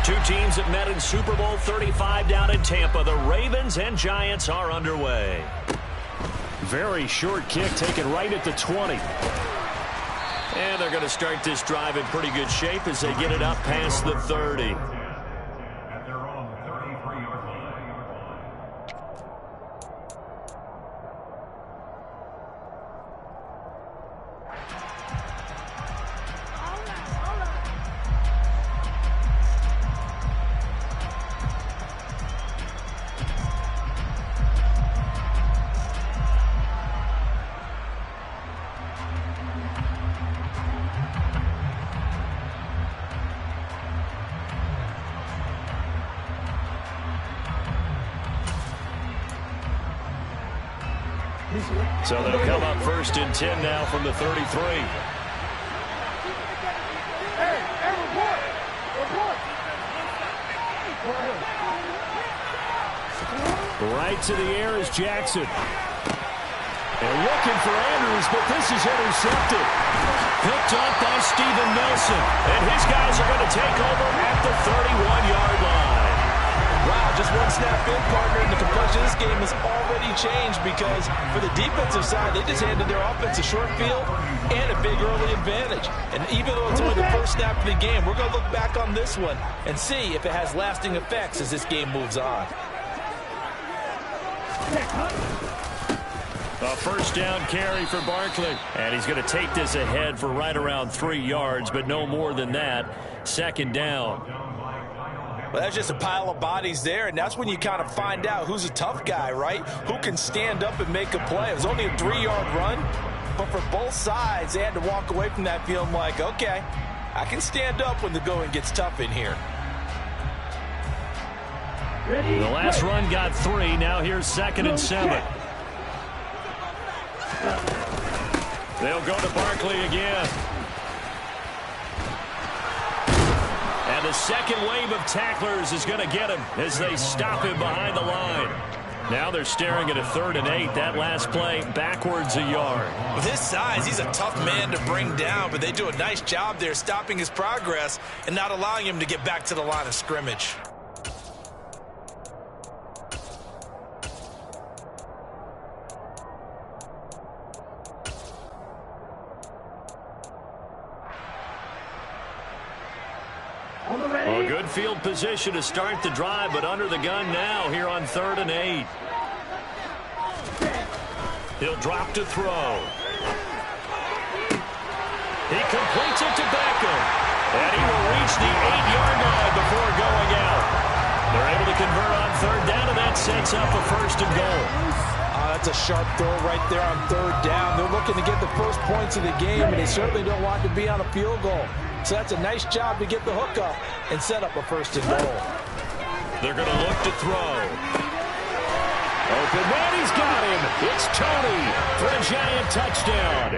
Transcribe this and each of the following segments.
Two teams that met in Super Bowl 35 down in Tampa. The Ravens and Giants are underway. Very short kick taken right at the 20. And they're going to start this drive in pretty good shape as they get it up past the 30. So they'll come up 1st and 10 now from the 33. Right to the air is Jackson. And looking for Andrews, but this is intercepted. Picked up by Steven Nelson. And his guys are going to take over at the 31-yard line. Wow, just one snap in, partner, and the complexion of this game has already changed because for the defensive side, they just handed their offense a short field and a big early advantage. And even though it's only the first snap of the game, we're going to look back on this one and see if it has lasting effects as this game moves on. A first down carry for Barkley. And he's going to take this ahead for right around 3 yards, but no more than that. 2nd down. Well, that's just a pile of bodies there, and that's when you kind of find out who's a tough guy, right? Who can stand up and make a play. It was only a 3-yard run, but for both sides, they had to walk away from that feeling like, okay, I can stand up when the going gets tough in here. The last run got 3. Now here's 2nd and 7. They'll go to Barkley again. And the second wave of tacklers is going to get him as they stop him behind the line. Now they're staring at a 3rd and 8. That last play backwards a yard. With his size, he's a tough man to bring down, but they do a nice job there stopping his progress and not allowing him to get back to the line of scrimmage. A good field position to start the drive, but under the gun now here on 3rd and 8. He'll drop to throw. He completes it to Beckham. And he will reach the 8-yard line before going out. They're able to convert on 3rd down, and that sets up a 1st and goal. That's a sharp throw right there on 3rd down. They're looking to get the first points of the game, and they certainly don't want to be on a field goal. So that's a nice job to get the hook up and set up a 1st and goal. They're going to look to throw. Open man, he's got him. It's Tony for a Giant touchdown.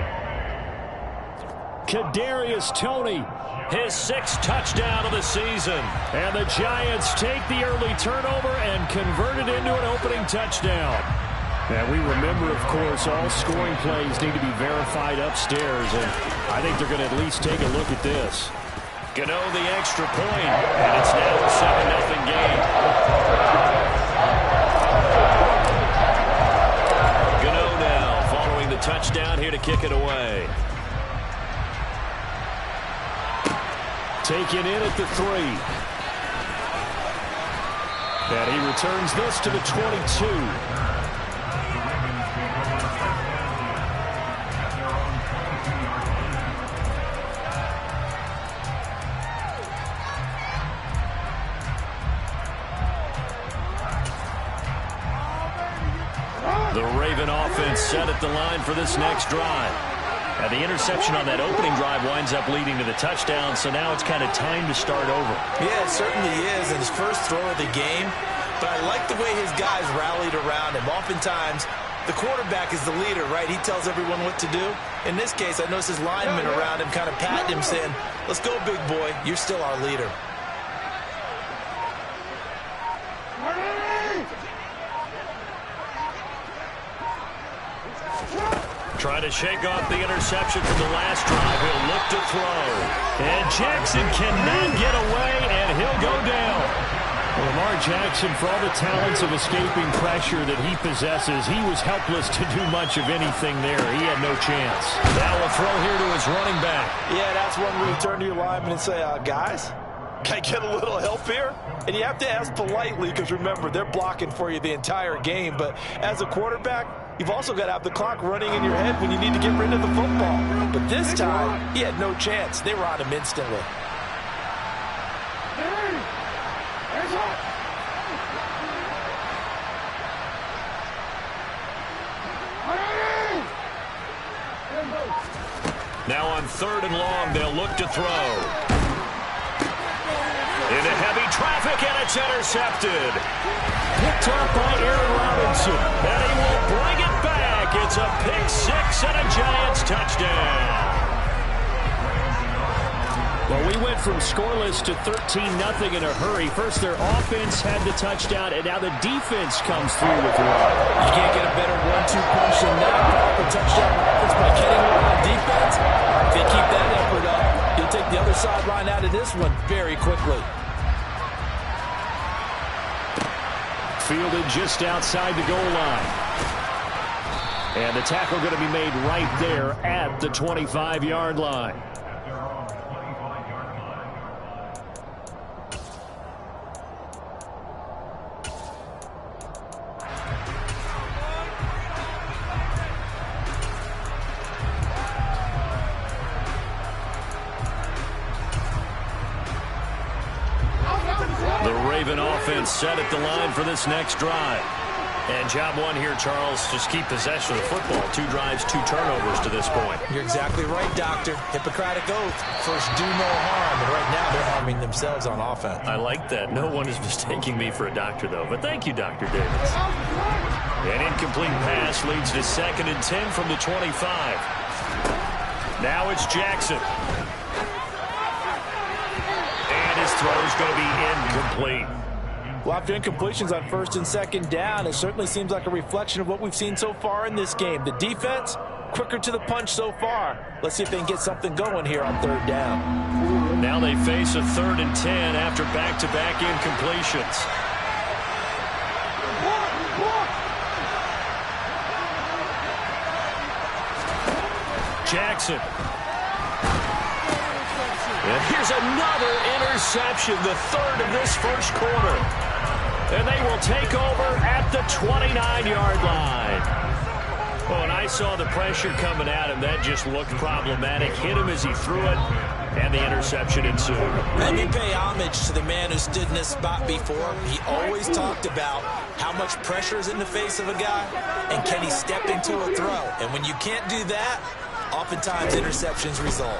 Kadarius Toney, his 6th touchdown of the season. And the Giants take the early turnover and convert it into an opening touchdown. And we remember, of course, all scoring plays need to be verified upstairs, and I think they're going to at least take a look at this. Gano the extra point, and it's now a 7-0 game. Gano now following the touchdown here to kick it away. Taken in at the 3. And he returns this to the 22. The Raven offense set at the line for this next drive. And the interception on that opening drive winds up leading to the touchdown, so now it's kind of time to start over. Yeah, it certainly is, and his first throw of the game. But I like the way his guys rallied around him. Oftentimes, the quarterback is the leader, right? He tells everyone what to do. In this case, I noticed his linemen around him kind of patting him, saying, let's go, big boy. You're still our leader. Trying to shake off the interception from the last drive. He'll look to throw. And Jackson cannot get away, and he'll go down. Well, Lamar Jackson, for all the talents of escaping pressure that he possesses, he was helpless to do much of anything there. He had no chance. Now a throw here to his running back. Yeah, that's one where you turn to your lineman and say, guys, can I get a little help here? And you have to ask politely because, remember, they're blocking for you the entire game. But as a quarterback, you've also got to have the clock running in your head when you need to get rid of the football. But this time, he had no chance. They were on him instantly. Now on 3rd and long, they'll look to throw. Into heavy traffic, and it's intercepted. Picked up by Aaron Robinson, and he will bring it back. It's a pick six and a Giants touchdown. Well, we went from scoreless to 13-0 in a hurry. First, their offense had the touchdown, and now the defense comes through with one. You can't get a better 1-2 punch than that. The touchdown offense by getting one on defense. If they keep that effort up, you'll take the other sideline out of this one very quickly. Fielded just outside the goal line. And the tackle going to be made right there at the 25-yard line. Offense set at the line for this next drive. And job one here, Charles, just keep possession of the football. 2 drives, 2 turnovers to this point. You're exactly right, Doctor. Hippocratic oath. First, do no harm. And right now, they're harming themselves on offense. I like that. No one is mistaking me for a doctor, though. But thank you, Dr. Davis. An incomplete pass leads to 2nd and 10 from the 25. Now it's Jackson. His throw is going to be incomplete. Well, after incompletions on 1st and 2nd down, it certainly seems like a reflection of what we've seen so far in this game. The defense, quicker to the punch so far. Let's see if they can get something going here on 3rd down. Now they face a 3rd and 10 after back-to-back incompletions. Jackson. And here's another interception, the 3rd of this first quarter. And they will take over at the 29-yard line. Oh, and I saw the pressure coming at him. That just looked problematic. Hit him as he threw it, and the interception ensued. Let me pay homage to the man who stood in this spot before. He always talked about how much pressure is in the face of a guy, and can he step into a throw. And when you can't do that, oftentimes interceptions result.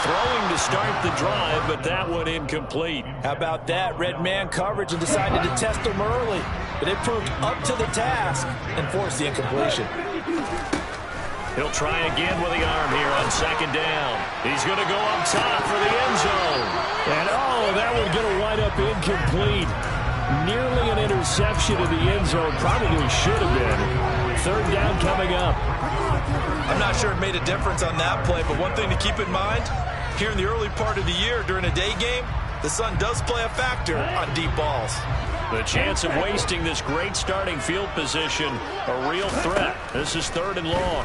Throwing to start the drive, but that one incomplete. How about that? Red man coverage and decided to test him early. But it proved up to the task and forced the incompletion. He'll try again with the arm here on 2nd down. He's going to go up top for the end zone. And, oh, that one going to wind up incomplete. Nearly an interception in the end zone. Probably should have been. 3rd down coming up. I'm not sure it made a difference on that play, but one thing to keep in mind, here in the early part of the year during a day game, the sun does play a factor on deep balls. The chance of wasting this great starting field position, a real threat. This is 3rd and long.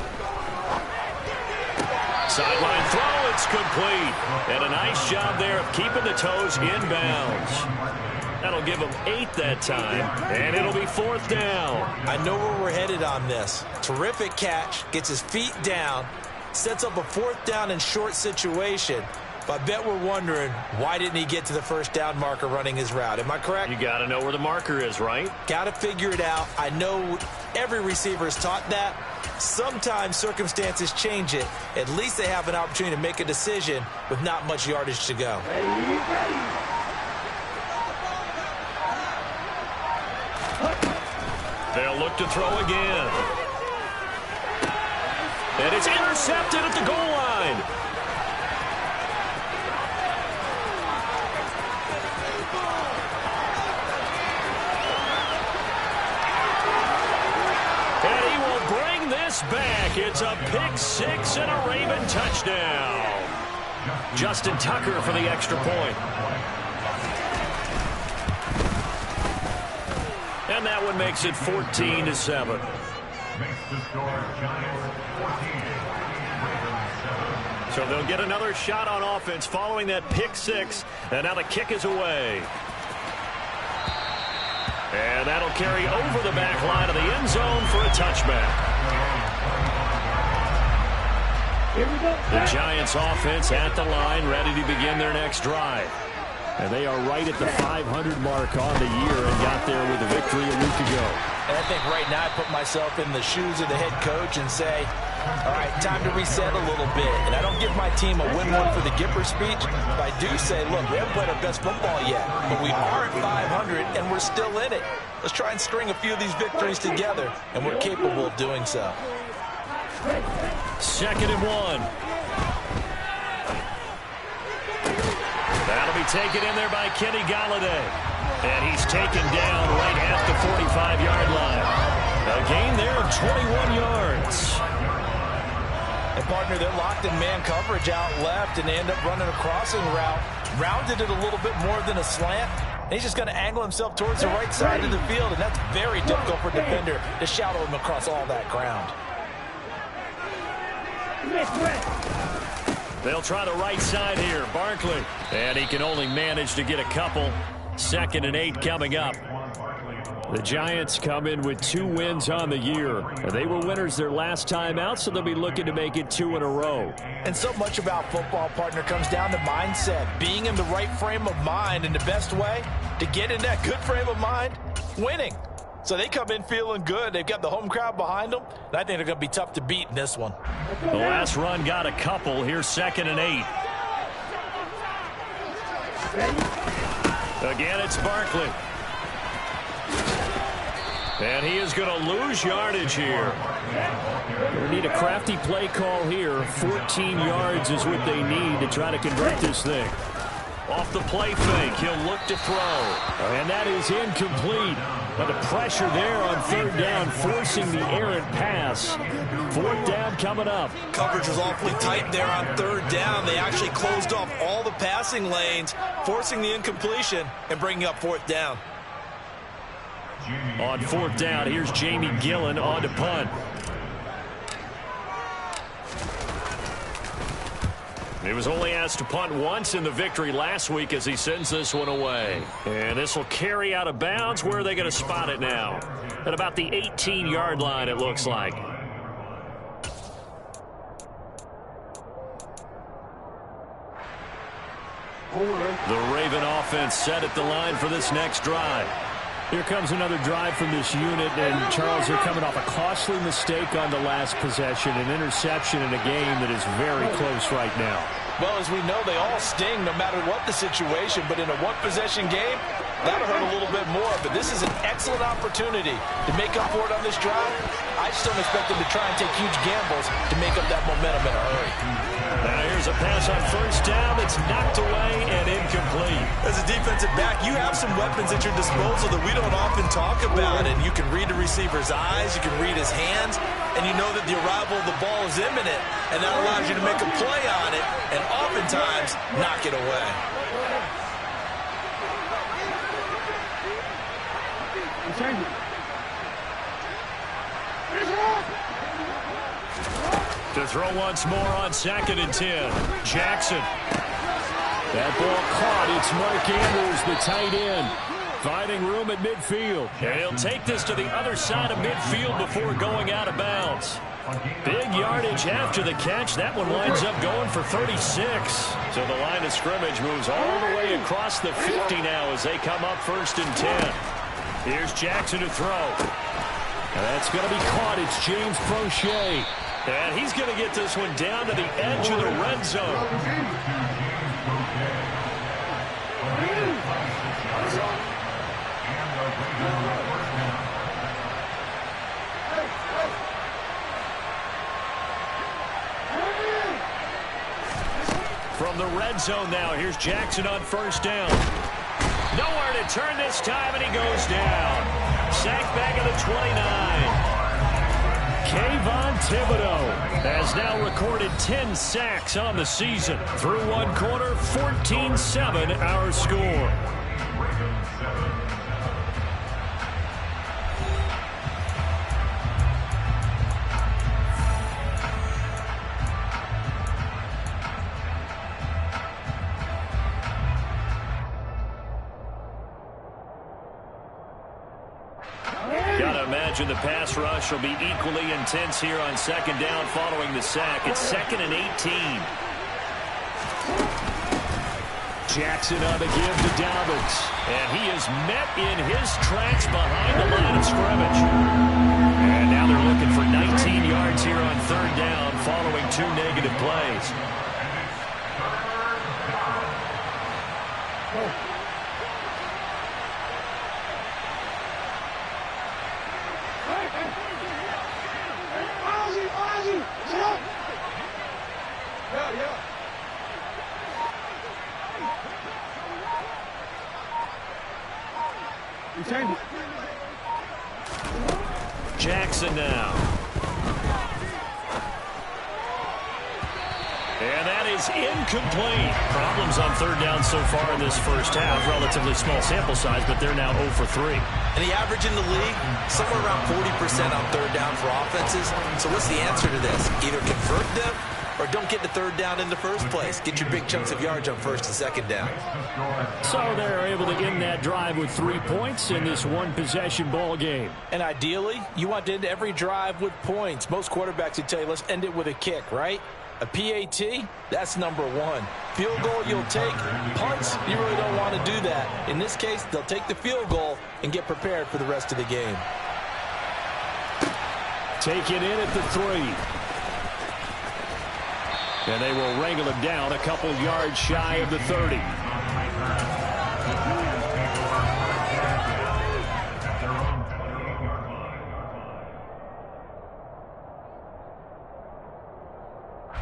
Sideline throw, it's complete. And a nice job there of keeping the toes inbounds. That'll give him 8 that time, and it'll be 4th down. I know where we're headed on this. Terrific catch, gets his feet down, sets up a 4th down and short situation. But I bet we're wondering, why didn't he get to the 1st down marker running his route? Am I correct? You got to know where the marker is, right? Got to figure it out. I know every receiver is taught that. Sometimes circumstances change it. At least they have an opportunity to make a decision with not much yardage to go. They'll look to throw again. And it's intercepted at the goal line. this back. It's a pick six and a Raven touchdown. Justin Tucker for the extra point. And that one makes it 14-7. So they'll get another shot on offense following that pick six. And now the kick is away. And that'll carry over the back line of the end zone for a touchback. The Giants offense at the line, ready to begin their next drive. And they are right at the 500 mark on the year and got there with a victory a week ago. And I think right now I put myself in the shoes of the head coach and say, all right, time to reset a little bit. And I don't give my team a win one for the Gipper speech, but I do say, look, we haven't played our best football yet, but we are at 500 and we're still in it. Let's try and string a few of these victories together, and we're capable of doing so. 2nd and 1. That'll be taken in there by Kenny Golladay. And he's taken down right at the 45-yard line. A gain there of 21 yards. And, partner, they're locked in man coverage out left, and they end up running a crossing route. Rounded it a little bit more than a slant. And he's just going to angle himself towards the right side of the field, and that's very difficult for a defender to shadow him across all that ground. They'll try the right side here. Barkley. And he can only manage to get a couple. 2nd and 8 coming up. The Giants come in with 2 wins on the year. They were winners their last time out, so they'll be looking to make it 2 in a row. And so much about football, partner, comes down to mindset. Being in the right frame of mind, and the best way to get in that good frame of mind, winning. So they come in feeling good. They've got the home crowd behind them. And I think they're going to be tough to beat in this one. The last run got a couple. Here's 2nd and 8. Again, it's Barkley. And he is going to lose yardage here. They need a crafty play call here. 14 yards is what they need to try to convert this thing. Off the play fake, he'll look to throw. And that is incomplete. But the pressure there on 3rd down, forcing the errant pass. 4th down coming up. Coverage was awfully tight there on 3rd down. They actually closed off all the passing lanes, forcing the incompletion and bringing up 4th down. On 4th down, here's Jamie Gillen on to punt. He was only asked to punt once in the victory last week as he sends this one away. And this will carry out of bounds. Where are they going to spot it now? At about the 18-yard line, it looks like. The Raven offense set at the line for this next drive. Here comes another drive from this unit, and Charles, they're coming off a costly mistake on the last possession, an interception in a game that is very close right now. Well, as we know, they all sting no matter what the situation, but in a one-possession game, that'll hurt a little bit more. But this is an excellent opportunity to make up for it on this drive. I just don't expect them to try and take huge gambles to make up that momentum in a hurry. Now here's a pass on 1st down that's knocked away and incomplete. As a defensive back, you have some weapons at your disposal that we don't often talk about, and you can read the receiver's eyes, you can read his hands, and you know that the arrival of the ball is imminent, and that allows you to make a play on it and oftentimes knock it away. To throw once more on 2nd and 10. Jackson. That ball caught. It's Mark Andrews, the tight end, finding room at midfield. And he'll take this to the other side of midfield before going out of bounds. Big yardage after the catch. That one winds up going for 36. So the line of scrimmage moves all the way across the 50 now as they come up 1st and 10. Here's Jackson to throw. And that's going to be caught. It's James Prochet. And he's going to get this one down to the edge of the red zone. From the red zone now, here's Jackson on 1st down. Nowhere to turn this time, and he goes down. Sacked back at the 29. Kayvon Thibodeau has now recorded 10 sacks on the season. Through one quarter, 14-7 our score. The pass rush will be equally intense here on second down following the sack. It's 2nd and 18. Jackson on the give to Dobbins. And he is met in his tracks behind the line of scrimmage. And now they're looking for 19 yards here on third down following 2 negative plays. Jackson now. And that is incomplete. Problems on third down so far in this first half. Relatively small sample size, but they're now 0 for 3. And the average in the league, somewhere around 40% on third down for offenses. So what's the answer to this? Either convert them or don't get the third down in the first place. Get your big chunks of yards on first and second down. So they're able to end that drive with 3 points in this one-possession ball game. And ideally, you want to end every drive with points. Most quarterbacks would tell you, let's end it with a kick, right? A PAT, that's number 1. Field goal you'll take. Punts, you really don't want to do that. In this case, they'll take the field goal and get prepared for the rest of the game. Take it in at the 3. And they will wrangle him down a couple yards shy of the 30.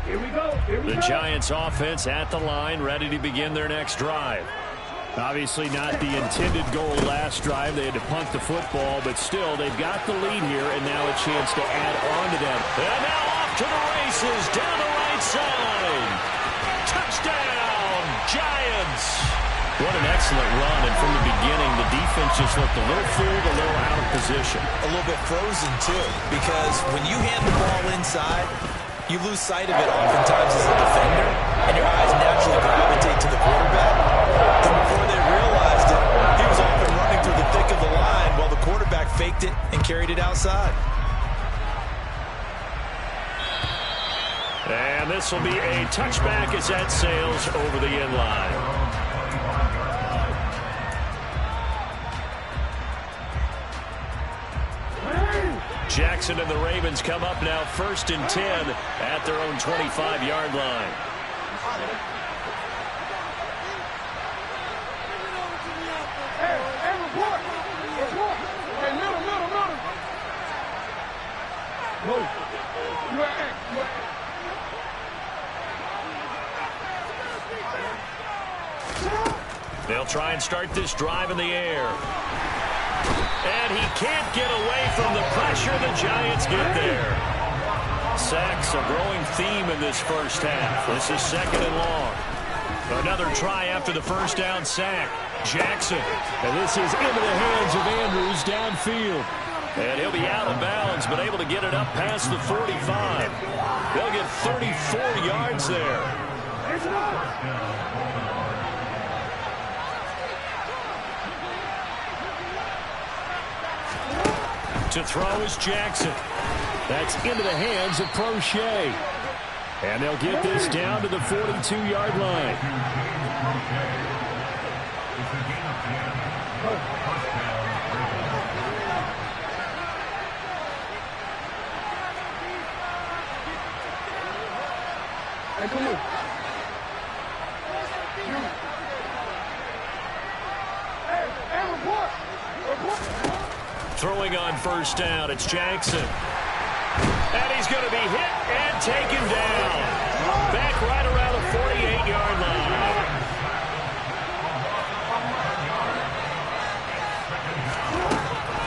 Here we go. The Giants offense at the line, ready to begin their next drive. Obviously not the intended goal last drive. They had to punt the football, but still they've got the lead here and now a chance to add on to them. And now off to the races down the right side. Touchdown, Giants. What an excellent run, and from the beginning the defense just looked a little fooled, a little out of position. A little bit frozen too, because when you hand the ball inside, you lose sight of it oftentimes as a defender, and your eyes naturally gravitate to the quarterback. And before they realized it, he was off and running through the thick of the line while the quarterback faked it and carried it outside. And this will be a touchback as that sails over the end line. Jackson and the Ravens come up now 1st and 10 at their own 25-yard line. They'll try and start this drive in the air. And he can't get away from the pressure. The Giants get there. Sacks a growing theme in this first half. This is 2nd and long. Another try after the first down sack. Jackson. And this is into the hands of Andrews downfield. And he'll be out of bounds, but able to get it up past the 45. They'll get 34 yards there. To throw is Jackson. That's into the hands of Prochet. And they'll get this down to the 42-yard line. Hey, come on. Throwing on first down, it's Jackson. And he's going to be hit and taken down. Back right around the 48-yard line.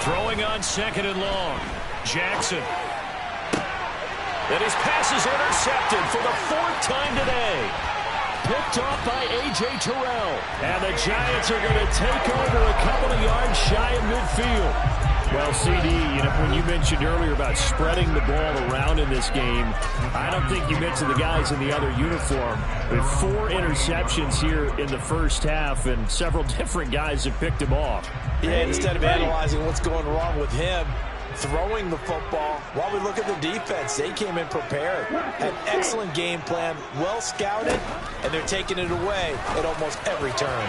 Throwing on 2nd and long. Jackson. And his pass is intercepted for the 4th time today. Picked off by A.J. Terrell. And the Giants are going to take over a couple of yards shy of midfield. Well, CD, when you mentioned earlier about spreading the ball around in this game, I don't think you mentioned the guys in the other uniform. With 4 interceptions here in the first half, and several different guys have picked him off. Yeah, instead of analyzing what's going wrong with him, throwing the football, while we look at the defense, they came in prepared. Had an excellent game plan, well scouted, and they're taking it away at almost every turn.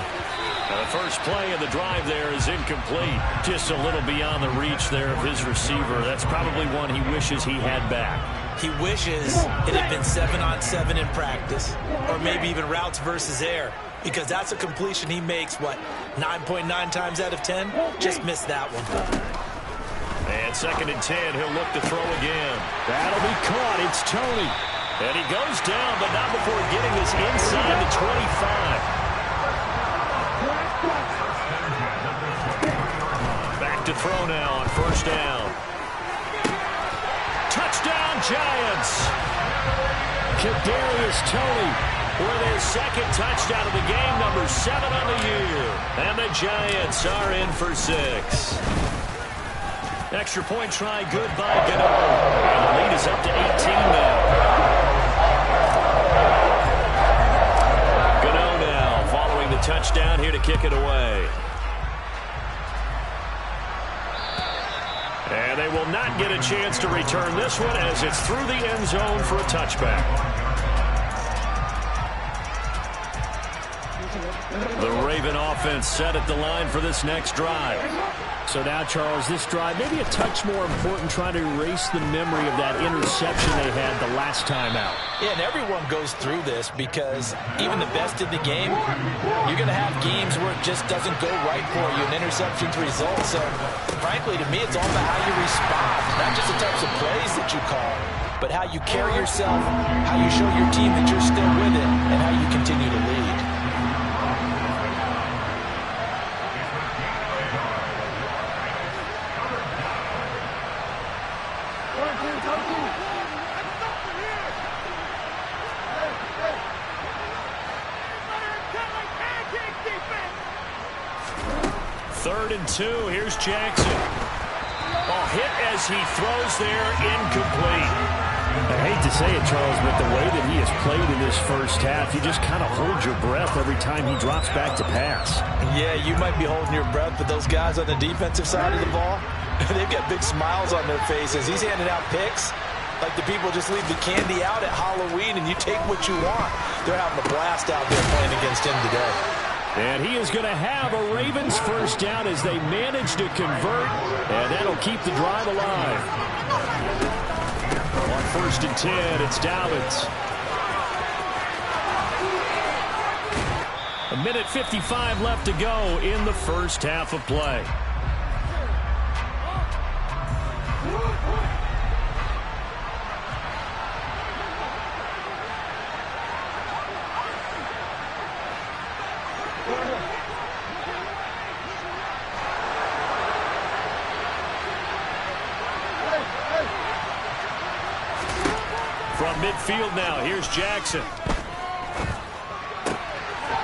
Now the first play of the drive there is incomplete. Just a little beyond the reach there of his receiver. That's probably one he wishes he had back. He wishes it had been 7-on-7 in practice, or maybe even routes versus air, because that's a completion he makes, 9.9 times out of 10? Just missed that one. And 2nd and 10, he'll look to throw again. That'll be caught. It's Tony. And he goes down, but not before getting this inside the 25. Back to throw now on 1st down. Touchdown, Giants. Kadarius Toney with his 2nd touchdown of the game, number 7 on the year. And the Giants are in for 6. Extra point try, good by Gano. And the lead is up to 18 now. Gano now following the touchdown here to kick it away. And they will not get a chance to return this one as it's through the end zone for a touchback. The Raven offense set at the line for this next drive. So now, Charles, this drive maybe a touch more important, trying to erase the memory of that interception they had the last time out. Yeah, and everyone goes through this because even the best in the game, you're going to have games where it just doesn't go right for you, and interceptions result. So, frankly, to me, it's all about how you respond, not just the types of plays that you call, but how you carry yourself, how you show your team that you're still with it, and how you continue to lead. Third and 2. Here's Jackson. Hit as he throws there, incomplete. I hate to say it, Charles, but the way that he has played in this first half, you just kind of hold your breath every time he drops back to pass. Yeah, you might be holding your breath, but those guys on the defensive side of the ball, they've got big smiles on their faces. He's handing out picks like the people just leave the candy out at Halloween and you take what you want. They're having a blast out there playing against him today. And he is going to have a Ravens first down as they manage to convert, and that'll keep the drive alive. On 1st and 10, it's Dobbins. 1:55 left to go in the first half of play. From midfield now, here's Jackson.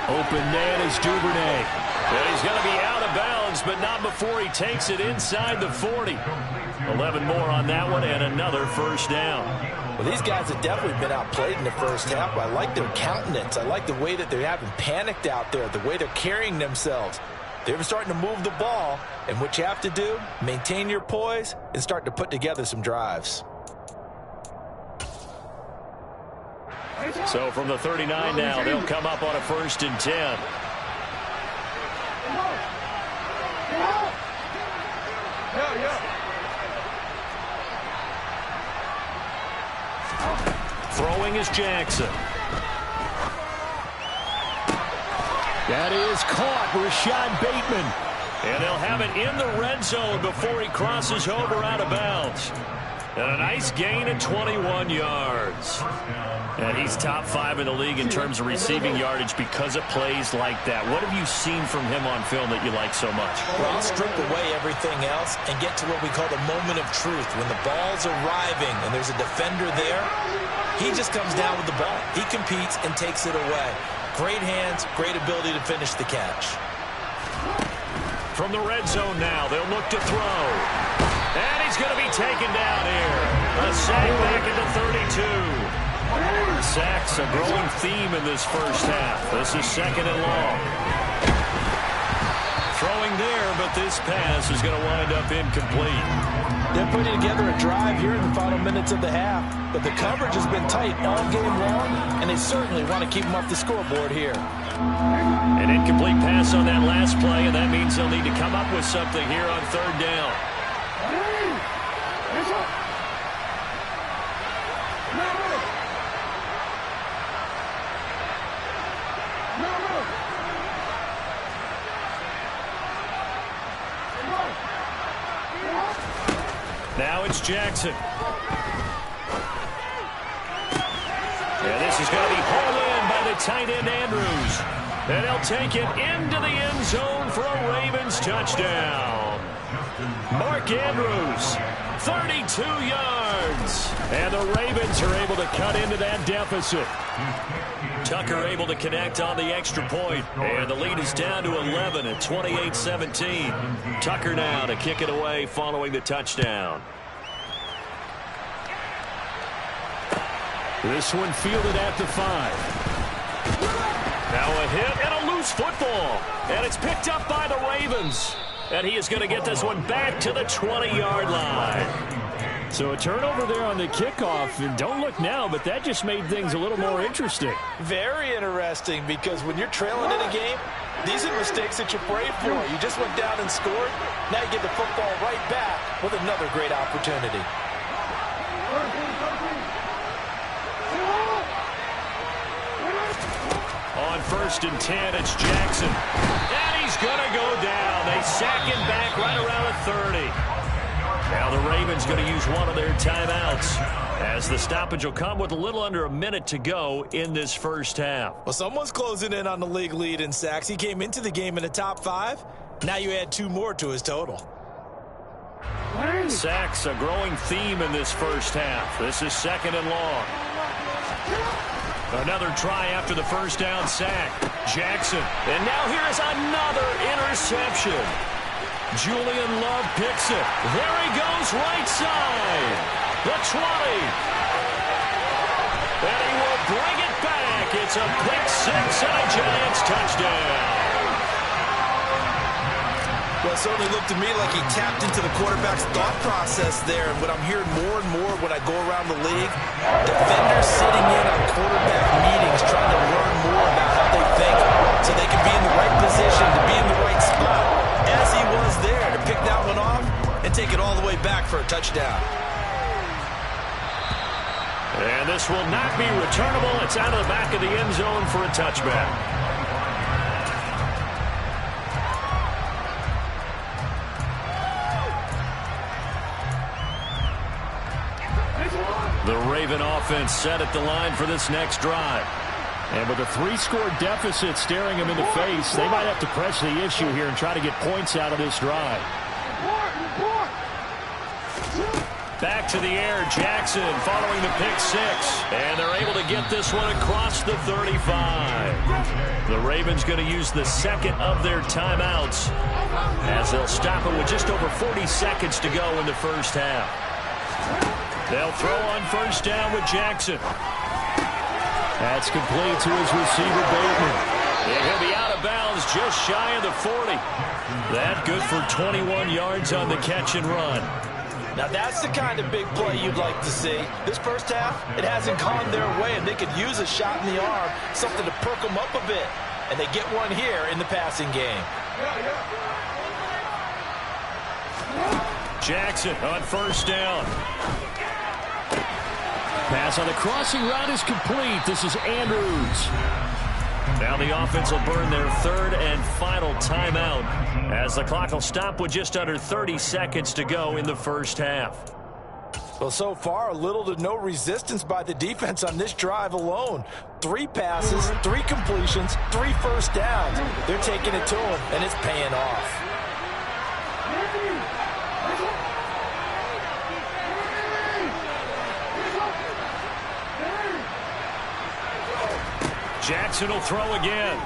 Open man is Duvernay. And he's going to be out of bounds, but not before he takes it inside the 40. 11 more on that one, and another first down. Well, these guys have definitely been outplayed in the first half. I like their countenance. I like the way that they haven't panicked out there, the way they're carrying themselves. They're starting to move the ball, and what you have to do, maintain your poise and start to put together some drives. So from the 39 now, they'll come up on a 1st and 10. Throwing is Jackson. That is caught, Rashad Bateman. And they'll have it in the red zone before he crosses over out of bounds. And a nice gain of 21 yards. And he's top 5 in the league in terms of receiving yardage because of plays like that. What have you seen from him on film that you like so much? Well, he'll strip away everything else and get to what we call the moment of truth. When the ball's arriving and there's a defender there, he just comes down with the ball. He competes and takes it away. Great hands, great ability to finish the catch. From the red zone now, they'll look to throw. And he's going to be taken down here. A sack back into 32. Sacks a growing theme in this first half. This is 2nd and long. Throwing there, but this pass is going to wind up incomplete. They're putting together a drive here in the final minutes of the half, but the coverage has been tight all game long, and they certainly want to keep them off the scoreboard here. An incomplete pass on that last play, and that means they'll need to come up with something here on 3rd down. Now it's Jackson. And this is going to be pulled in by the tight end Andrews. And he'll take it into the end zone for a Ravens touchdown. Mark Andrews, 32 yards. And the Ravens are able to cut into that deficit. Tucker able to connect on the extra point. And the lead is down to 11 at 28-17. Tucker now to kick it away following the touchdown. This one fielded at the 5. Now a hit and a loose football. And it's picked up by the Ravens. And he is going to get this one back to the 20-yard line. So a turnover there on the kickoff. And don't look now, but that just made things a little more interesting. Very interesting, because when you're trailing in a game, these are the mistakes that you pray for. You just went down and scored. Now you get the football right back with another great opportunity. On 1st and 10, it's Jackson. And he's going to go down. They sack him back right around the 30. Now the Ravens going to use one of their timeouts, as the stoppage will come with a little under a minute to go in this first half. Well, someone's closing in on the league lead in sacks. He came into the game in the top 5. Now you add 2 more to his total. Sacks a growing theme in this first half. This is 2nd and long. Another try after the first down sack. Jackson. And now here is another interception. Julian Love picks it. There he goes, right side. The 20. And he will bring it back. It's a pick 6 and a Giants touchdown. Well, it certainly looked to me like he tapped into the quarterback's thought process there. And what I'm hearing more and more when I go around the league, defenders sitting in on quarterback meetings trying to learn more about how they think so they can be in the right position to be in the right spot, as he was there to pick that one off and take it all the way back for a touchdown. And this will not be returnable. It's out of the back of the end zone for a touchback. The Raven offense set at the line for this next drive. And with a 3-score deficit staring them in the face, they might have to press the issue here and try to get points out of this drive. Back to the air, Jackson following the pick 6. And they're able to get this one across the 35. The Ravens going to use the second of their timeouts, as they'll stop it with just over 40 seconds to go in the first half. They'll throw on first down with Jackson. That's complete to his receiver, Bateman. And he'll be out of bounds just shy of the 40. That good for 21 yards on the catch and run. Now that's the kind of big play you'd like to see. This first half, it hasn't gone their way, and they could use a shot in the arm, something to perk them up a bit. And they get one here in the passing game. Jackson on first down. Pass on the crossing route is complete. This is Andrews. Now the offense will burn their 3rd and final timeout, as the clock will stop with just under 30 seconds to go in the first half. Well, so far, little to no resistance by the defense on this drive alone. 3 passes, 3 completions, 3 first downs. They're taking it to them, and it's paying off. Jackson will throw again.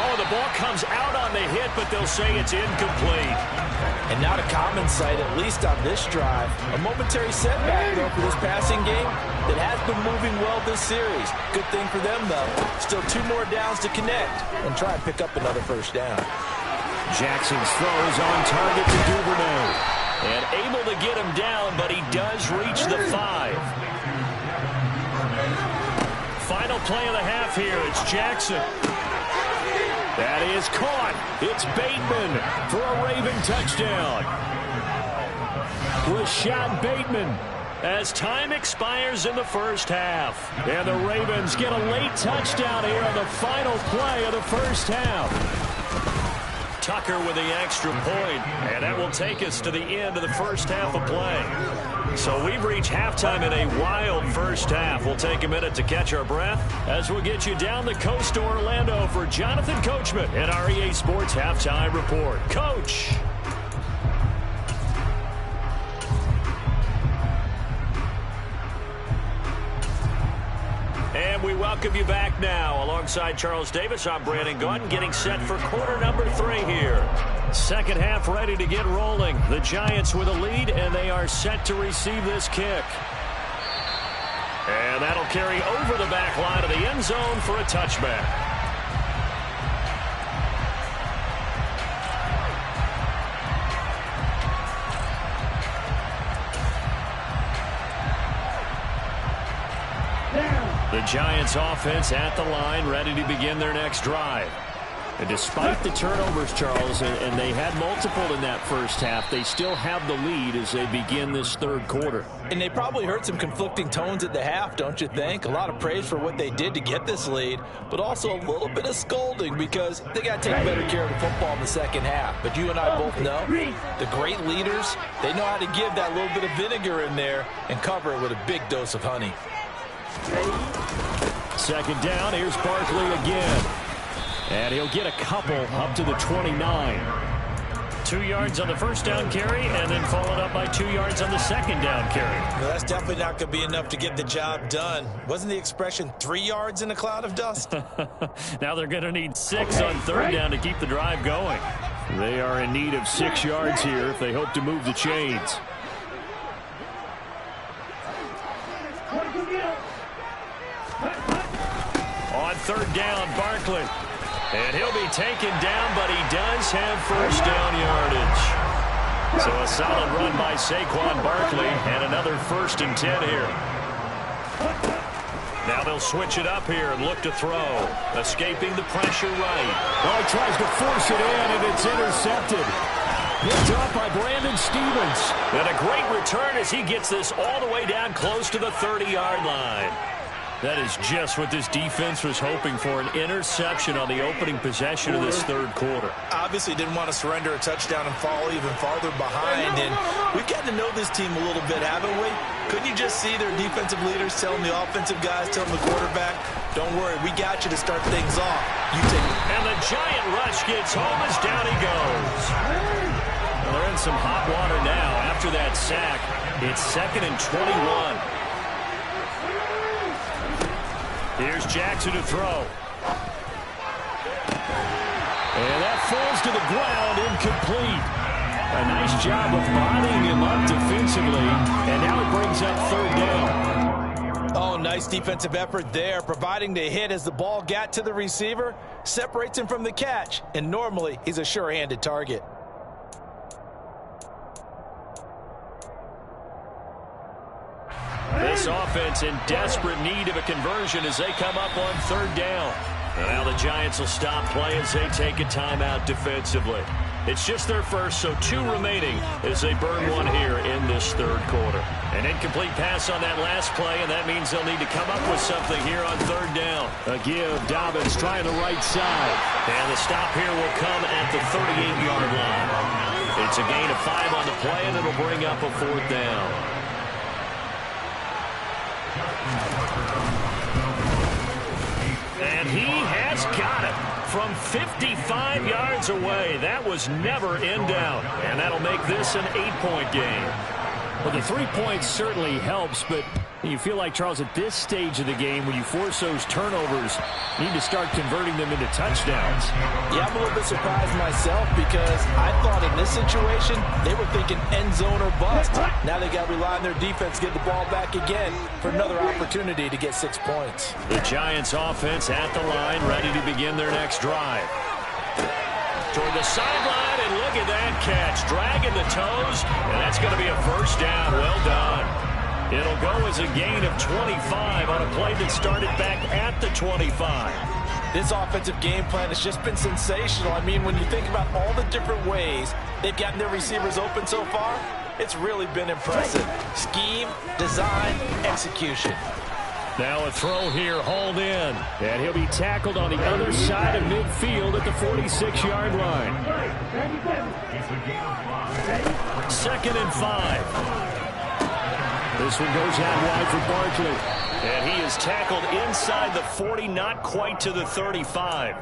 Oh, the ball comes out on the hit, but they'll say it's incomplete. And not a common sight, at least on this drive. A momentary setback, though, for this passing game that has been moving well this series. Good thing for them, though. Still 2 more downs to connect and try and pick up another first down. Jackson's throws on target to Duvernay. And able to get him down, but he does reach the 5. Final play of the half here. It's Jackson. That is caught. It's Bateman for a Raven touchdown. Rashad Bateman as time expires in the first half. And the Ravens get a late touchdown here on the final play of the first half. Tucker with the extra point, and that will take us to the end of the first half of play. So we've reached halftime in a wild first half. We'll take a minute to catch our breath as we'll get you down the coast to Orlando for Jonathan Coachman and our EA Sports Halftime Report. Coach. And we welcome you back now. Alongside Charles Davis, I'm Brandon Gaudin, getting set for quarter number 3 here. Second half ready to get rolling. The Giants with a lead, and they are set to receive this kick. And that'll carry over the back line of the end zone for a touchback. The Giants offense at the line, ready to begin their next drive. And despite the turnovers, Charles, and they had multiple in that first half, they still have the lead as they begin this third quarter. And they probably heard some conflicting tones at the half, don't you think? A lot of praise for what they did to get this lead, but also a little bit of scolding because they got to take better care of the football in the second half. But you and I both know the great leaders, they know how to give that little bit of vinegar in there and cover it with a big dose of honey. Second down, here's Barkley again. And he'll get a couple up to the 29. 2 yards on the first down carry, and then followed up by 2 yards on the second down carry. Well, that's definitely not going to be enough to get the job done. Wasn't the expression 3 yards in a cloud of dust? Now they're going to need 6 on third down to keep the drive going. They are in need of 6 yards here if they hope to move the chains. On third down, Barkley. And he'll be taken down, but he does have first down yardage. So a solid run by Saquon Barkley, and another 1st and 10 here. Now they'll switch it up here and look to throw. Escaping the pressure right. Oh, he tries to force it in, and it's intercepted. Picked up by Brandon Stevens. And a great return as he gets this all the way down close to the 30-yard line. That is just what this defense was hoping for, an interception on the opening possession of this third quarter. Obviously didn't want to surrender a touchdown and fall even farther behind. And we've gotten to know this team a little bit, haven't we? Couldn't you just see their defensive leaders telling the offensive guys, telling the quarterback, don't worry, we got you to start things off. You take it. And the giant rush gets home as down he goes. Well, they're in some hot water now after that sack. It's 2nd and 21. Here's Jackson to throw. And that falls to the ground, incomplete. A nice job of bodying him up defensively, and now it brings up third down. Oh, nice defensive effort there, providing the hit as the ball got to the receiver, separates him from the catch, and normally he's a sure-handed target. This offense in desperate need of a conversion as they come up on third down. And now the Giants will stop play as they take a timeout defensively. It's just their first, so 2 remaining as they burn 1 here in this third quarter. An incomplete pass on that last play, and that means they'll need to come up with something here on third down. A give, Dobbins trying the right side. And the stop here will come at the 38-yard line. It's a gain of 5 on the play, and it'll bring up a 4th down. And he has got it from 55 yards away. That was never in doubt, and that'll make this an 8-point game. Well, the 3 points certainly helps, but you feel like, Charles, at this stage of the game, when you force those turnovers, you need to start converting them into touchdowns. Yeah, I'm a little bit surprised myself because I thought in this situation they were thinking end zone or bust. Now they got to rely on their defense to get the ball back again for another opportunity to get 6 points. The Giants offense at the line, ready to begin their next drive. Toward the sideline, and look at that catch. Dragging the toes, and that's going to be a 1st down. Well done. It'll go as a gain of 25 on a play that started back at the 25. This offensive game plan has just been sensational. I mean, when you think about all the different ways they've gotten their receivers open so far, it's really been impressive. Scheme, design, execution. Now a throw here, hauled in. And he'll be tackled on the other side of midfield at the 46-yard line. 2nd and 5. This one goes out wide for Barkley. And he is tackled inside the 40, not quite to the 35.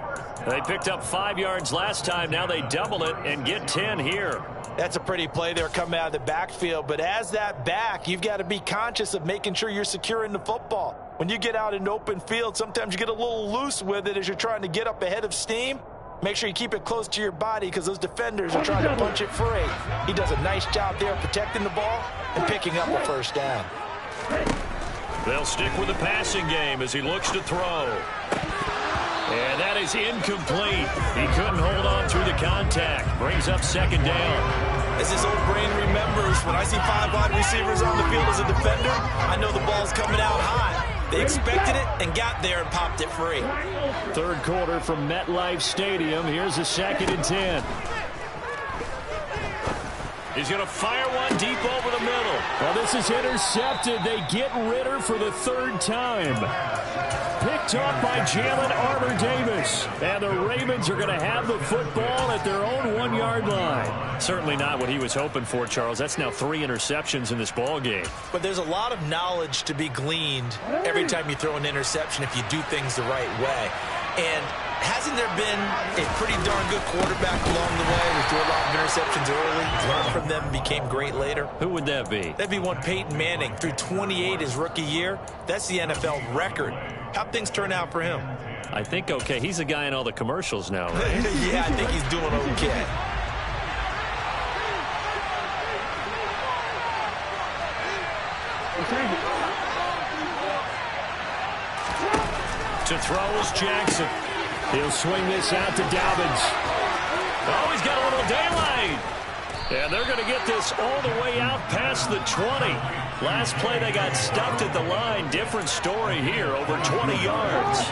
They picked up 5 yards last time. Now they double it and get 10 here. That's a pretty play there coming out of the backfield. But as that back, you've got to be conscious of making sure you're securing the football. When you get out in open field, sometimes you get a little loose with it as you're trying to get up ahead of steam. Make sure you keep it close to your body because those defenders are trying to punch it free. He does a nice job there protecting the ball and picking up a 1st down. They'll stick with the passing game as he looks to throw. And that is incomplete. He couldn't hold on through the contact. Brings up 2nd down. As his old brain remembers, when I see 5 wide receivers on the field as a defender, I know the ball's coming out high. They expected it and got there and popped it free. 3rd quarter from MetLife Stadium. Here's a 2nd and 10. He's going to fire one deep over the middle. Well, this is intercepted. They get Ritter for the 3rd time. Picked off by Jalen Armour-Davis. And the Ravens are going to have the football at their own 1-yard line. Certainly not what he was hoping for, Charles. That's now 3 interceptions in this ball game. But there's a lot of knowledge to be gleaned every time you throw an interception if you do things the right way. And hasn't there been a pretty darn good quarterback along the way who threw a lot of interceptions early, learned from them, became great later? Who would that be? That'd be one Peyton Manning. Threw 28 his rookie year. That's the NFL record. How'd things turn out for him? I think okay. He's a guy in all the commercials now, right? Yeah, I think he's doing okay. To throw is Jackson. He'll swing this out to Dobbins. Oh, he's got a little daylight. And they're going to get this all the way out past the 20. Last play, they got stuffed at the line. Different story here, over 20 yards.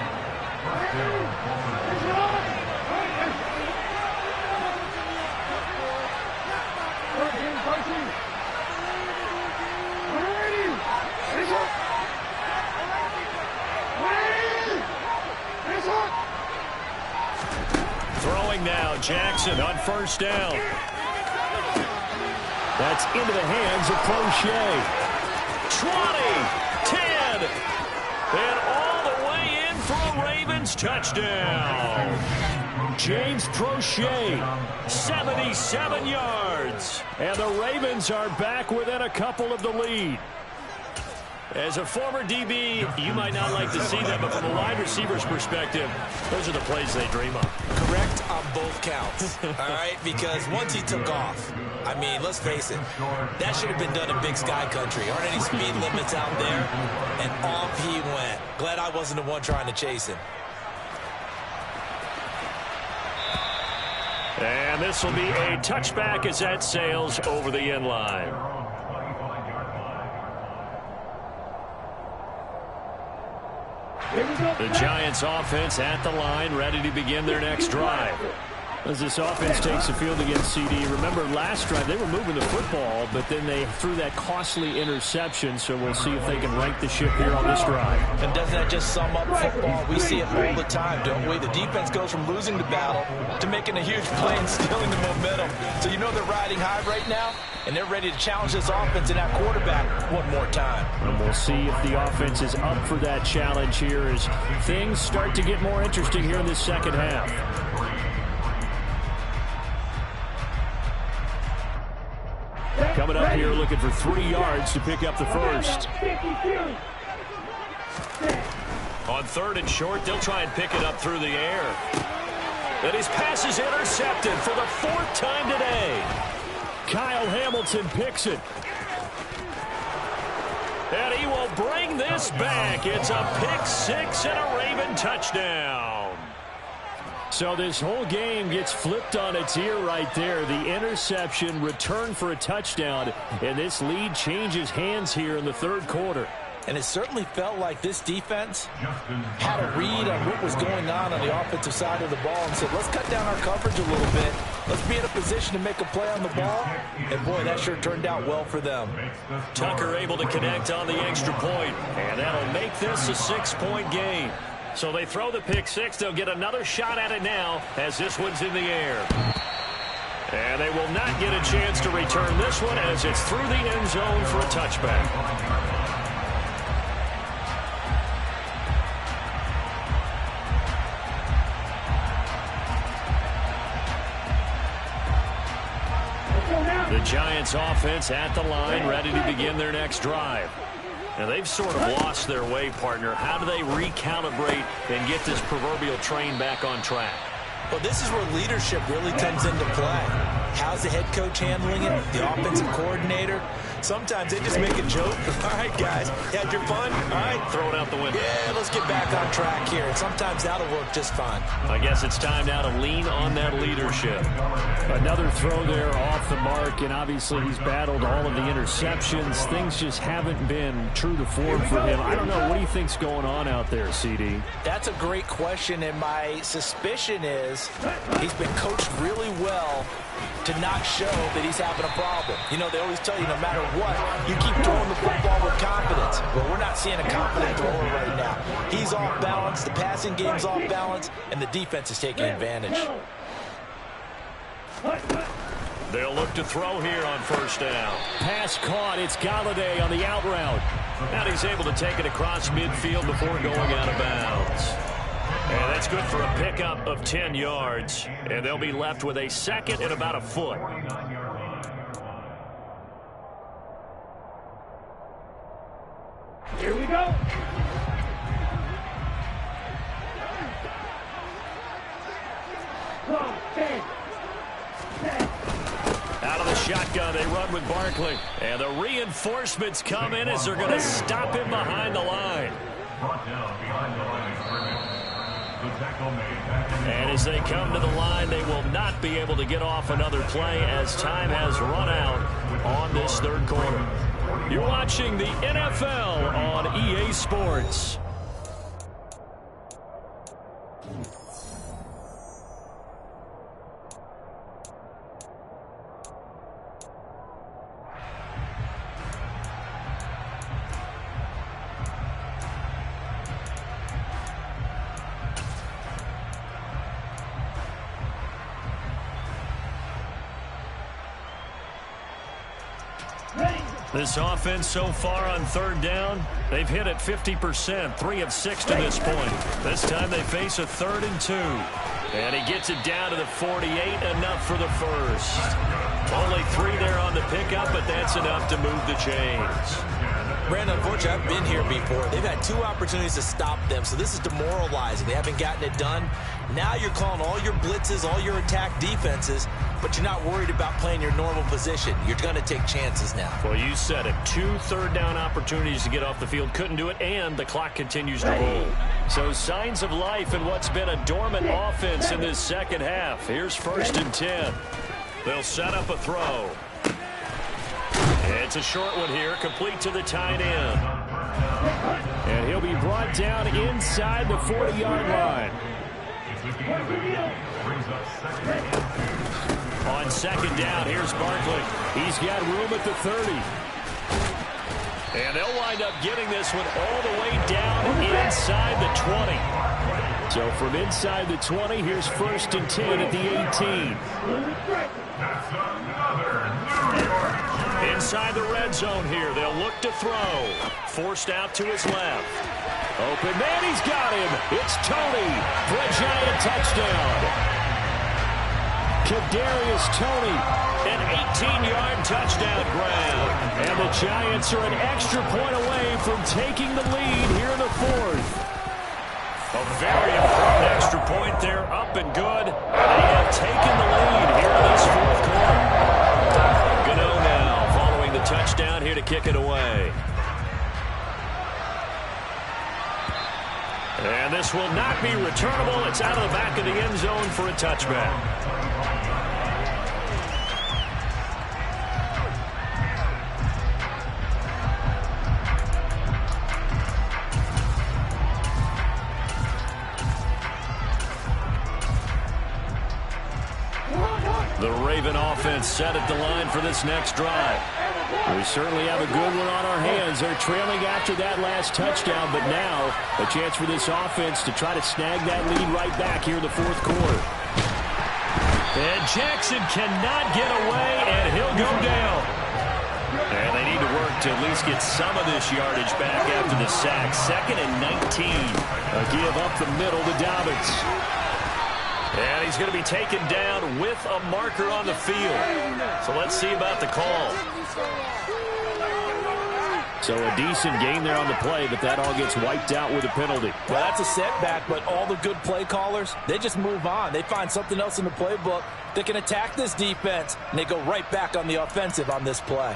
Throwing now, Jackson on 1st down. That's into the hands of Prochet. 20, 10, and all the way in for a Ravens touchdown. James Prochet, 77 yards. And the Ravens are back within a couple of the lead. As a former DB, you might not like to see them, but from a wide receiver's perspective, those are the plays they dream of. Correct on both counts, all right? Because once he took off, I mean, let's face it, that should have been done in Big Sky Country. Aren't any speed limits out there? And off he went. Glad I wasn't the one trying to chase him. And this will be a touchback as that sails over the end line. The Giants offense at the line, ready to begin their next drive. As this offense takes the field against CD, remember last drive they were moving the football, but then they threw that costly interception, so we'll see if they can right the ship here on this drive. And doesn't that just sum up football? We see it all the time, don't we? The defense goes from losing the battle to making a huge play and stealing the momentum. So you know they're riding high right now, and they're ready to challenge this offense and that quarterback one more time. And we'll see if the offense is up for that challenge here as things start to get more interesting here in this second half. Coming up here looking for 3 yards to pick up the first. On 3rd and short, they'll try and pick it up through the air. And his pass is intercepted for the 4th time today. Kyle Hamilton picks it. And he will bring this back. It's a pick 6 and a Raven touchdown. So this whole game gets flipped on its ear right there. The interception, return for a touchdown, and this lead changes hands here in the 3rd quarter. And it certainly felt like this defense had a read on what was going on the offensive side of the ball and said, let's cut down our coverage a little bit. Let's be in a position to make a play on the ball. And, boy, that sure turned out well for them. Tucker able to connect on the extra point, and that'll make this a 6-point game. So they throw the pick 6. They'll get another shot at it now as this one's in the air. And they will not get a chance to return this one as it's through the end zone for a touchback. The Giants offense at the line, ready to begin their next drive. And they've sort of lost their way, partner. How do they recalibrate and get this proverbial train back on track? Well, this is where leadership really comes into play. How's the head coach handling it? The offensive coordinator? Sometimes they just make a joke. All right, guys, had your fun? All right, throw it out the window. Yeah, let's get back on track here. And sometimes that'll work just fine. I guess it's time now to lean on that leadership. Another throw there off the mark, and obviously he's battled all of the interceptions. Things just haven't been true to form for him. I don't know. What do you think's going on out there, CD? That's a great question, and my suspicion is he's been coached really well to not show that he's having a problem. You know, they always tell you no matter what, you keep throwing the football with confidence. Well, we're not seeing a confident thrower right now. He's off balance, the passing game's off balance, and the defense is taking advantage. They'll look to throw here on 1st down. Pass caught. It's Galladay on the out route. And he's able to take it across midfield before going out of bounds. And that's good for a pickup of 10 yards. And they'll be left with a 2nd and about a foot. Here we go. Out of the shotgun, they run with Barkley. And the reinforcements come in as they're going to stop him behind the line. And as they come to the line, they will not be able to get off another play as time has run out on this 3rd quarter. You're watching the NFL on EA Sports. This offense so far on 3rd down, they've hit it 50%, 3 of 6 to this point. This time they face a 3rd and 2. And he gets it down to the 48, enough for the first. Only 3 there on the pickup, but that's enough to move the chains. Brandon, unfortunately, I've been here before. They've had 2 opportunities to stop them, so this is demoralizing. They haven't gotten it done. Now you're calling all your blitzes, all your attack defenses, but you're not worried about playing your normal position. You're going to take chances now. Well, you said it. 2 3rd down opportunities to get off the field. Couldn't do it, and the clock continues to roll. So signs of life in what's been a dormant offense in this second half. Here's 1st and 10. They'll set up a throw. It's a short one here, complete to the tight end. And he'll be brought down inside the 40-yard line. On second down, here's Barkley. He's got room at the 30. And they'll wind up getting this one all the way down inside the 20. So from inside the 20, here's 1st and 10 at the 18. Inside the red zone here, they'll look to throw. Forced out to his left. Open man, he's got him. It's Tony for a Giant touchdown. Kadarius Toney, an 18-yard touchdown grab. And the Giants are an extra point away from taking the lead here in the 4th. A very important extra point there, up and good. They have taken the lead here in this 4th quarter. Gano now following the touchdown here to kick it away. And this will not be returnable. It's out of the back of the end zone for a touchback. The Raven offense set at the line for this next drive. We certainly have a good one on our hands. They're trailing after that last touchdown, but now a chance for this offense to try to snag that lead right back here in the 4th quarter. And Jackson cannot get away, and he'll go down. And they need to work to at least get some of this yardage back after the sack. 2nd and 19. A give up the middle to Dobbins. And he's going to be taken down with a marker on the field. So let's see about the call. So a decent gain there on the play, but that all gets wiped out with a penalty. Well, that's a setback, but all the good play callers, they just move on. They find something else in the playbook that can attack this defense, and they go right back on the offensive on this play.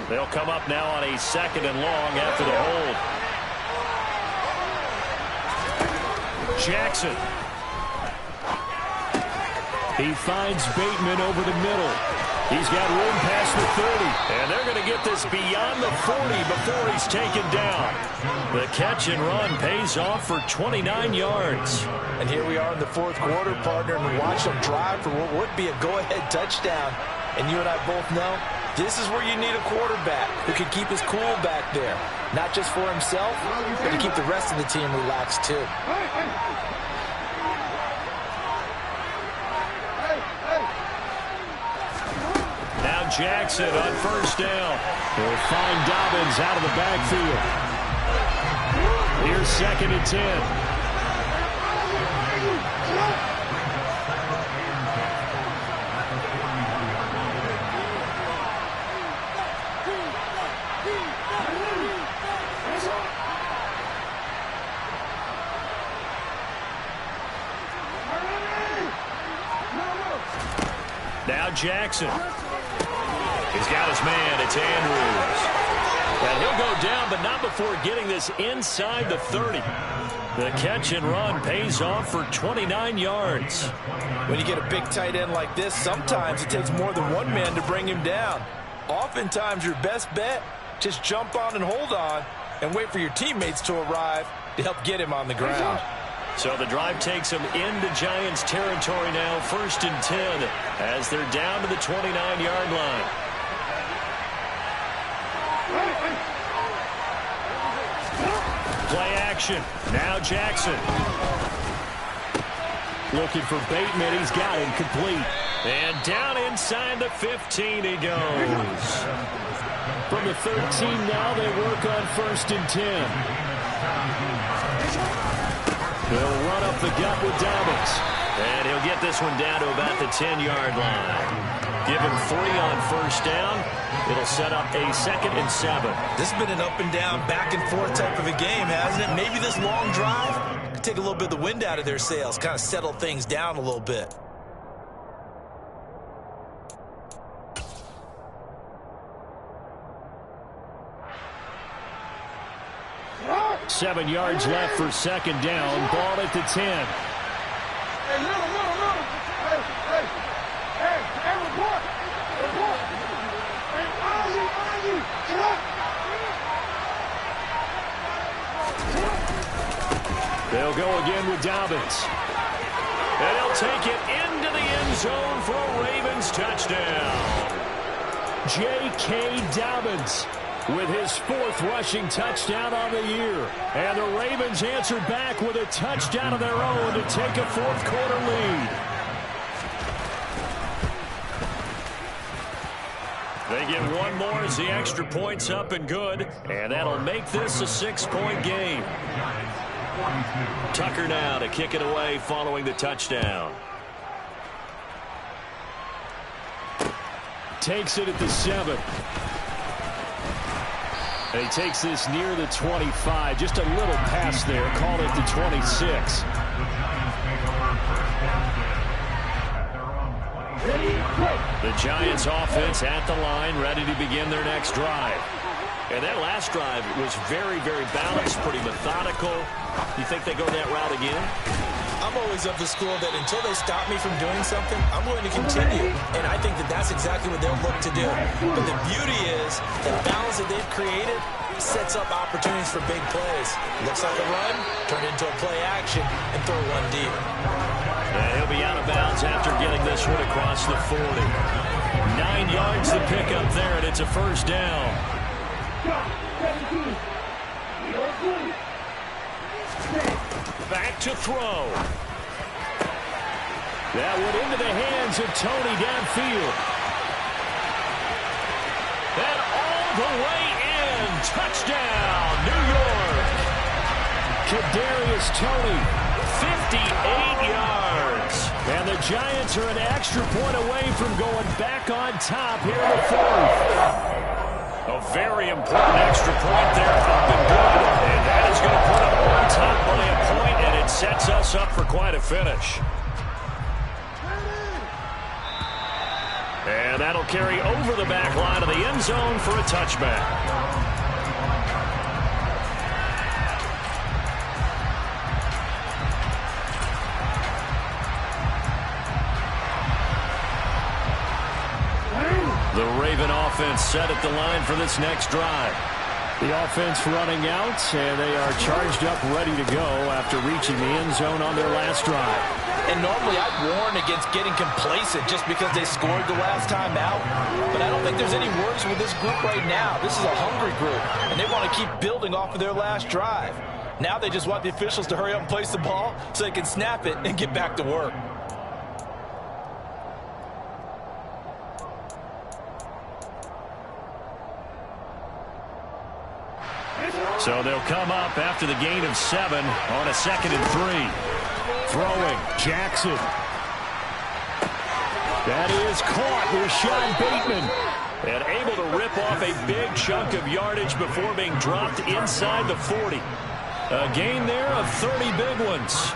They'll come up now on a 2nd and long after the hold. Jackson. He finds Bateman over the middle. He's got room past the 30. And they're going to get this beyond the 40 before he's taken down. The catch and run pays off for 29 yards. And here we are in the 4th quarter, partner, and we watch them drive for what would be a go-ahead touchdown. And you and I both know this is where you need a quarterback who can keep his cool back there. Not just for himself, but to keep the rest of the team relaxed too. Now Jackson on 1st down. He'll find Dobbins out of the backfield. Here's 2nd and 10. Now Jackson. He's got his man. It's Andrews. And he'll go down, but not before getting this inside the 30. The catch and run pays off for 29 yards. When you get a big tight end like this, sometimes it takes more than one man to bring him down. Oftentimes, your best bet, just jump on and hold on and wait for your teammates to arrive to help get him on the ground. So the drive takes them into Giants territory now, 1st and 10, as they're down to the 29-yard line. Play action. Now Jackson. Looking for Bateman. He's got him complete. And down inside the 15 he goes. From the 13 now, they work on 1st and 10. They'll run up the gut with Dobbins. And he'll get this one down to about the 10-yard line. Give him 3 on 1st down. It'll set up a 2nd and 7. This has been an up and down, back and forth type of a game, hasn't it? Maybe this long drive could take a little bit of the wind out of their sails, kind of settle things down a little bit. Seven yards left for 2nd down. Ball at the 10. again with Dobbins. And he'll take it into the end zone for a Ravens touchdown. J.K. Dobbins with his 4th rushing touchdown on the year. And the Ravens answer back with a touchdown of their own to take a 4th quarter lead. They get one more as the extra point's up and good. And that'll make this a 6-point game. Tucker now to kick it away following the touchdown. Takes it at the 7. And he takes this near the 25. Just a little pass there. Call it the 26. The Giants offense at the line, ready to begin their next drive. And that last drive was very, very balanced, pretty methodical. You think they go that route again? I'm always of the school that until they stop me from doing something, I'm going to continue. And I think that that's exactly what they'll look to do. But the beauty is the balance that they've created sets up opportunities for big plays. Looks like a run, turn into a play action, and throw one deep. And he'll be out of bounds after getting this one across the 40. 9 yards to pick up there, and it's a first down. Back to throw. That one into the hands of Tony downfield. And all the way in. Touchdown, New York. Kadarius Toney, 58 yards. And the Giants are an extra point away from going back on top here in the 4th. A very important extra point there, up and good. And that is going to put them on top by a point, and it sets us up for quite a finish. And that'll carry over the back line of the end zone for a touchback. The Raven offense set at the line for this next drive. The offense running out, and they are charged up, ready to go after reaching the end zone on their last drive. And normally I'd warn against getting complacent just because they scored the last time out. But I don't think there's any worries with this group right now. This is a hungry group, and they want to keep building off of their last drive. Now they just want the officials to hurry up and place the ball so they can snap it and get back to work. So they'll come up after the gain of 7 on a 2nd and 3. Throwing, Jackson. That is caught. Rashad Bateman. And able to rip off a big chunk of yardage before being dropped inside the 40. A gain there of 30 big ones.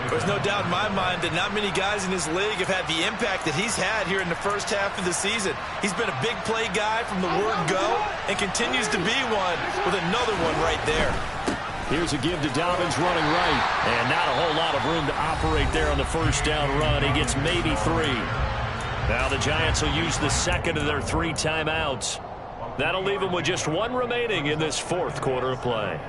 There's no doubt in my mind that not many guys in this league have had the impact that he's had here in the first half of the season. He's been a big play guy from the word go and continues to be one with another one right there. Here's a give to Dobbins running right. And not a whole lot of room to operate there on the first down run. He gets maybe 3. Now the Giants will use the 2nd of their 3 timeouts. That'll leave them with just 1 remaining in this 4th quarter of play.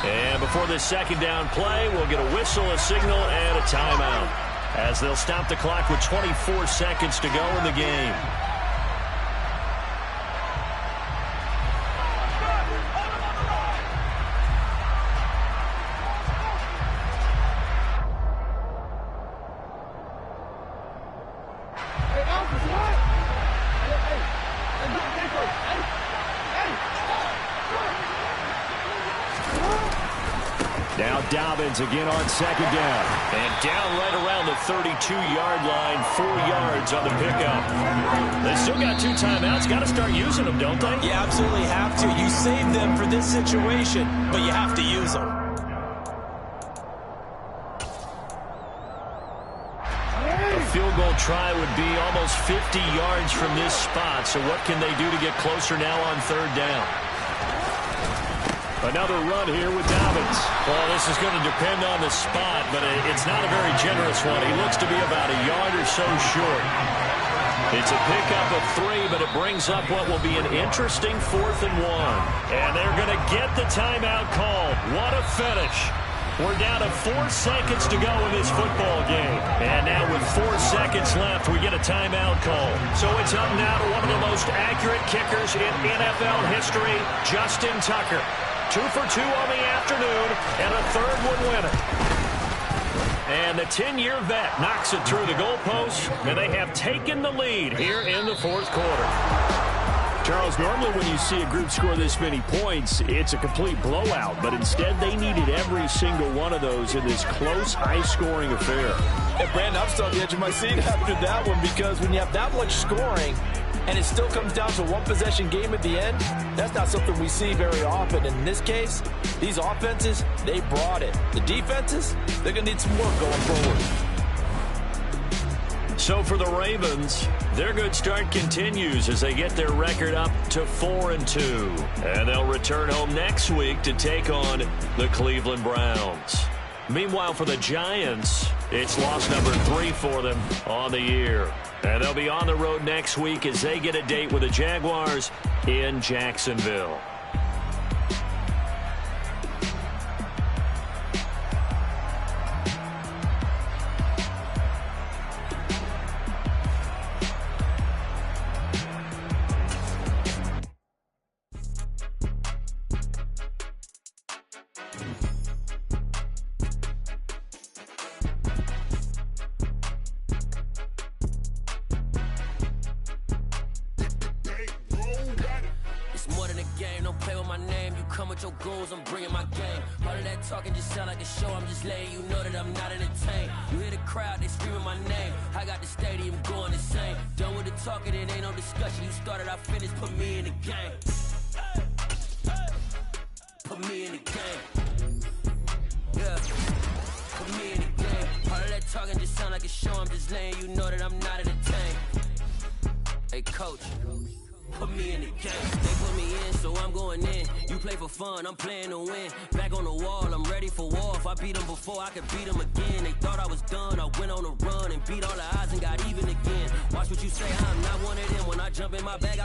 And before this 2nd down play, we'll get a whistle, a signal, and a timeout, as they'll stop the clock with 24 seconds to go in the game. Now Dobbins again on 2nd down. And down right around the 32-yard line, 4 yards on the pickup. They still got 2 timeouts. Got to start using them, don't they? You absolutely have to. You save them for this situation, but you have to use them. A field goal try would be almost 50 yards from this spot. So what can they do to get closer now on third down? Another run here with Dobbins. Well, this is going to depend on the spot, but it's not a very generous one. He looks to be about a yard or so short. It's a pickup of 3, but it brings up what will be an interesting 4th and 1. And they're going to get the timeout called. What a finish. We're down to 4 seconds to go in this football game. And now with 4 seconds left, we get a timeout call. So it's up now to one of the most accurate kickers in NFL history, Justin Tucker. 2 for 2 on the afternoon, and a 3rd one winner. And the 10-year vet knocks it through the goalposts, and they have taken the lead here in the 4th quarter. Charles, normally when you see a group score this many points, it's a complete blowout. But instead, they needed every single one of those in this close, high-scoring affair. And Brandon, I'm still on the edge of my seat after that one, because when you have that much scoring and it still comes down to a one-possession game at the end, that's not something we see very often. And in this case, these offenses, they brought it. The defenses, they're going to need some work going forward. So for the Ravens, their good start continues as they get their record up to 4-2. And they'll return home next week to take on the Cleveland Browns. Meanwhile, for the Giants, it's loss number 3 for them on the year. And they'll be on the road next week as they get a date with the Jaguars in Jacksonville. I'm playing to win. Back on the wall, I'm ready for war. If I beat them before, I could beat them again. They thought I was done. I went on a run and beat all the odds and got even again. Watch what you say, I'm not one of them. When I jump in my bag,